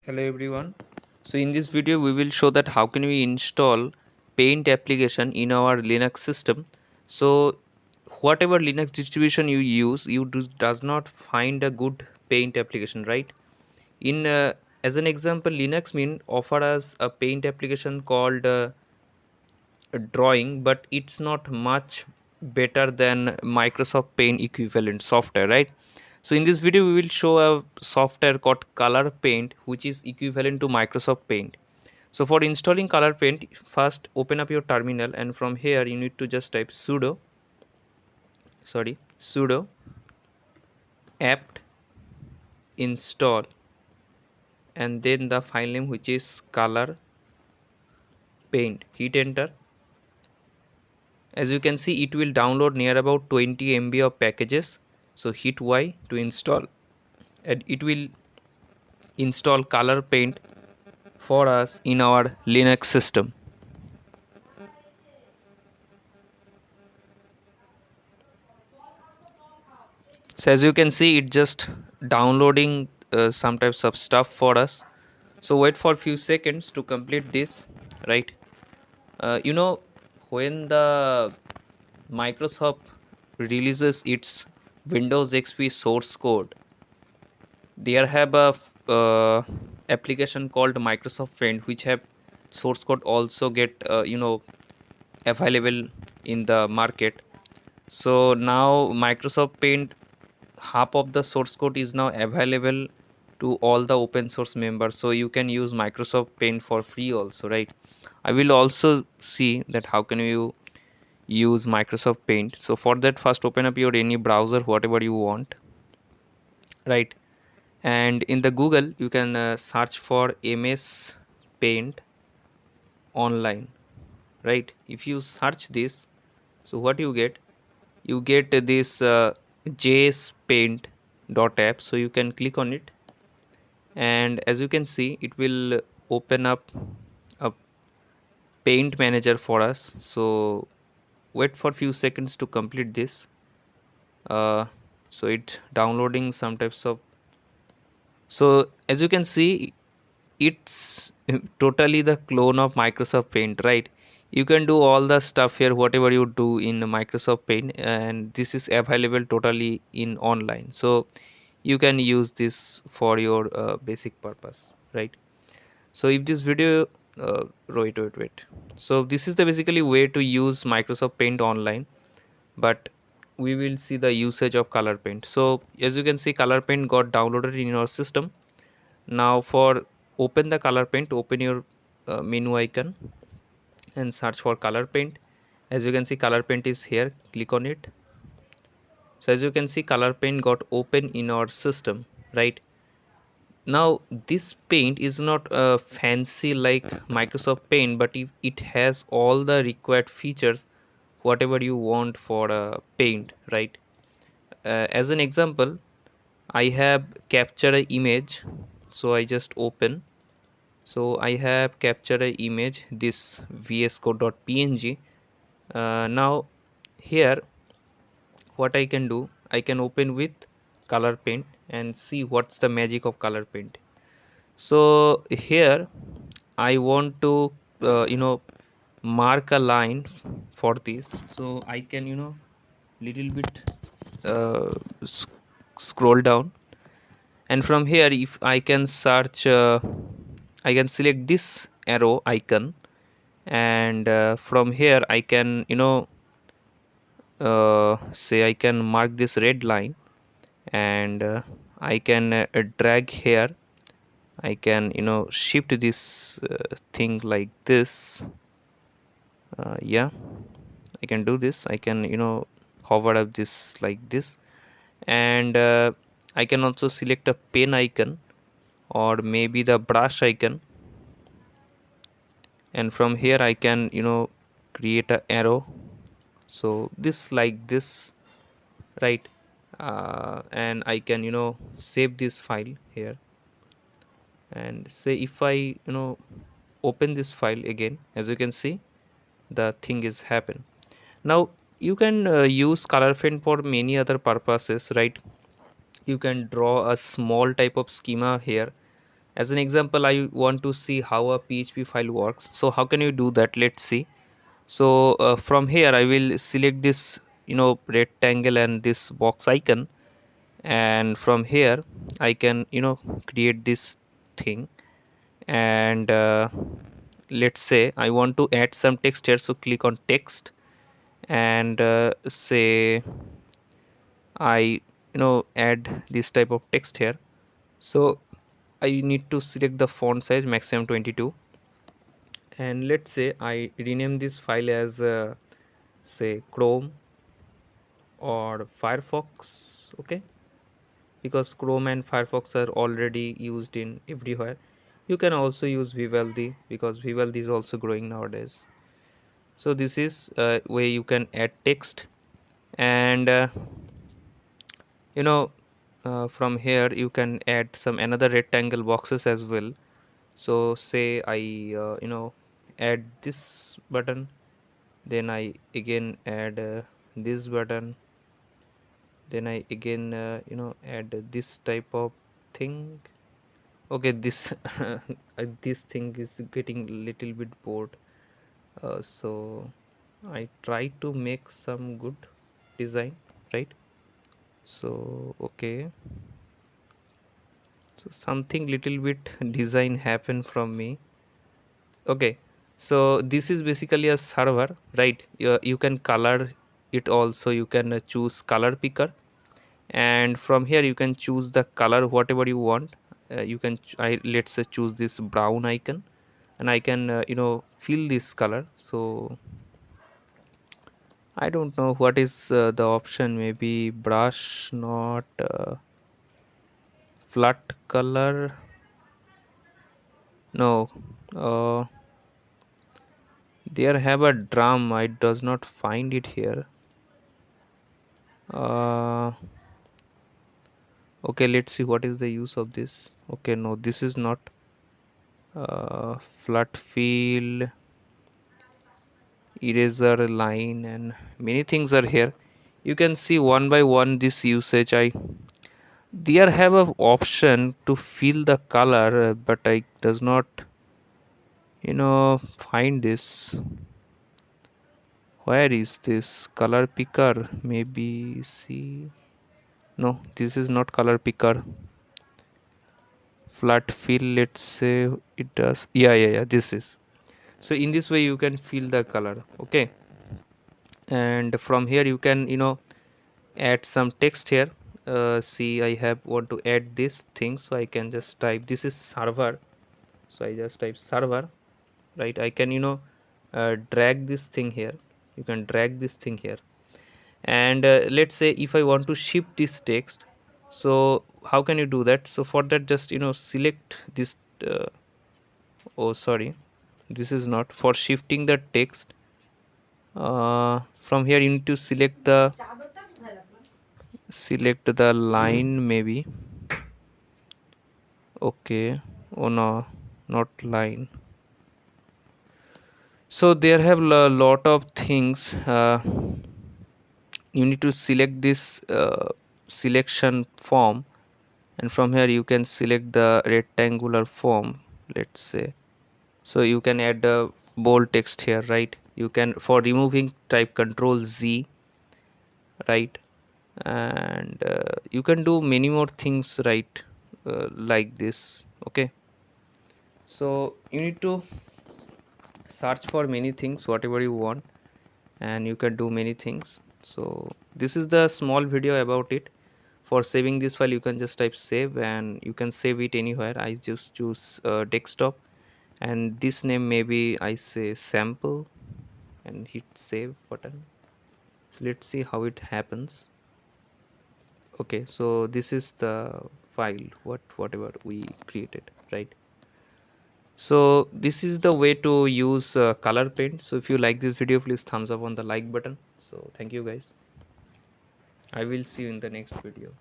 Hello everyone. So in this video we will show that how can we install Paint application in our Linux system. So whatever Linux distribution you use, does not find a good Paint application, right? In As an example, Linux Mint offer us a Paint application called Drawing, but it's not much better than Microsoft Paint equivalent software, right? So in this video we will show a software called Kolorpaint, which is equivalent to Microsoft Paint. So for installing Kolorpaint, first open up your terminal, and from here you need to just type sudo apt install and then the file name, which is Kolorpaint. Hit enter. As you can see, it will download near about 20 MB of packages. So hit Y to install, and it will install Kolorpaint for us in our Linux system. So as you can see, it just downloading some types of stuff for us. So wait for a few seconds to complete this, right? When the Microsoft releases its Windows XP source code, there have a application called Microsoft Paint, which have source code also get available in the market. So now Microsoft Paint, half of the source code is now available to all the open source members, so you can use Microsoft Paint for free also, right? I will also see that how can you use Microsoft Paint. So for that, first open up your any browser, whatever you want, right? And in the Google you can search for MS Paint online, right? If you search this, so what you get this jspaint.app. So you can click on it, and as you can see, it will open up a paint manager for us. So wait for few seconds to complete this. So it downloading some types of, so as you can see, it's totally the clone of Microsoft Paint, right? You can do all the stuff here, whatever you do in Microsoft Paint, and this is available totally in online, so you can use this for your basic purpose, right? So if this video wait, so this is the basically way to use Microsoft Paint online, but we will see the usage of Kolorpaint. So as you can see, Kolorpaint got downloaded in your system. Now for open the Kolorpaint, open your menu icon and search for Kolorpaint. As you can see, Kolorpaint is here, click on it. So as you can see, Kolorpaint got open in our system, right? Now this paint is not fancy like Microsoft Paint, but if it has all the required features whatever you want for a paint, right? As an example, I have captured an image, so I just open. So I have captured an image, this vscode.png. Now here what I can do, I can open with Kolorpaint and see what's the magic of Kolorpaint. So here I want to mark a line for this, so I can little bit scroll down, and from here if I can search, I can select this arrow icon, and from here I can say I can mark this red line, and I can drag here. I can shift this thing like this. Yeah, I can do this. I can hover up this like this, and I can also select a pen icon or maybe the brush icon, and from here I can create a arrow, so this like this, right? And I can save this file here, and say if I open this file again, as you can see the thing is happen. Now you can use Kolorpaint for many other purposes, right? You can draw a small type of schema here, As an example, I want to see how a PHP file works. So how can you do that? Let's see. So from here I will select this, rectangle and this box icon, and from here I can, create this thing. And let's say I want to add some text here, so click on text, and say I, add this type of text here. So I need to select the font size maximum 22, and let's say I rename this file as say Chrome or Firefox. Okay, because Chrome and Firefox are already used in everywhere. You can also use Vivaldi, because Vivaldi is also growing nowadays. So this is where you can add text. And from here you can add some another rectangle boxes as well. So say I add this button, then I again add this button, then I again add this type of thing. Okay, this this thing is getting little bit bored, so I try to make some good design, right? So okay, so something little bit design happen from me. Okay, so this is basically a server, right? You can color it also. You can choose color picker, and from here you can choose the color whatever you want. You can let's say choose this brown icon, and I can fill this color. So I don't know what is the option, maybe brush, not flat color, no. There have a drum, I does not find it here. Okay, let's see what is the use of this. Okay, no, this is not flat fill, eraser line, and many things are here. You can see one by one this usage. I there have a option to fill the color, but I does not find this. Where is this color picker? Maybe see. No, this is not color picker. Flat fill, let's say it does. Yeah, this is. So in this way you can fill the color. Okay, and from here you can add some text here. See, I have want to add this thing, so I can just type, this is server, so I just type server, right? I can drag this thing here. You can drag this thing here, and let's say if I want to shift this text, so how can you do that? So for that, just select this oh sorry, this is not for shifting the text. From here you need to select the line, maybe. Okay, oh no, not line. So there have a lot of things. You need to select this selection form, and from here you can select the rectangular form, let's say. So you can add the bold text here, right? You can, for removing, type Control Z, right? And you can do many more things, right? Like this. Okay, so you need to search for many things whatever you want, and you can do many things. So this is the small video about it. For saving this file, you can just type save, and you can save it anywhere. I just choose desktop, and this name maybe I say sample, and hit save button. So let's see how it happens. Okay, so this is the file whatever we created, right? So this is the way to use Kolorpaint. So if you like this video, please thumbs up on the like button. So thank you guys. I will see you in the next video.